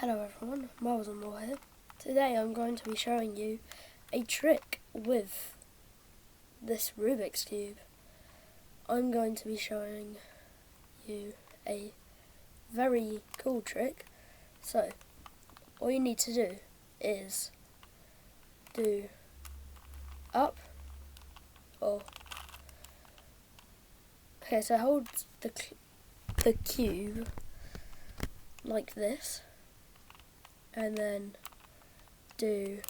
Hello everyone, Miles and More here. Today I'm going to be showing you a trick with this Rubik's Cube. I'm going to be showing you a very cool trick. So, all you need to do is do up or... Okay, so hold the cube like this. And then do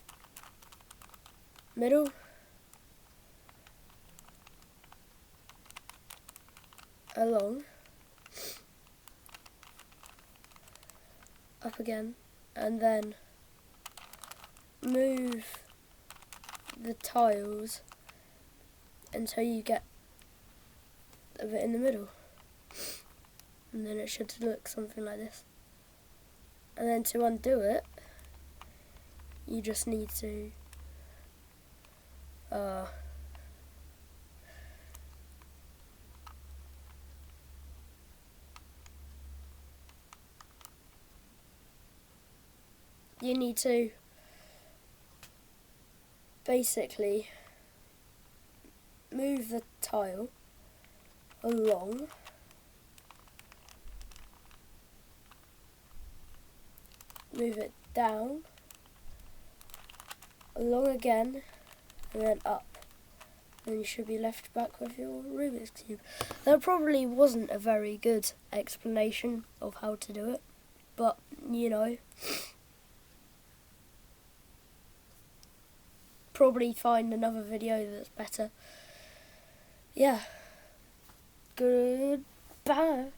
middle, along, up again, and then move the tiles until you get a bit in the middle. And then it should look something like this. And then to undo it, you just need to basically move the tile along, move it down, along again, and then up. Then you should be left back with your Rubik's Cube. That probably wasn't a very good explanation of how to do it, but you know, probably find another video that's better. Yeah, goodbye.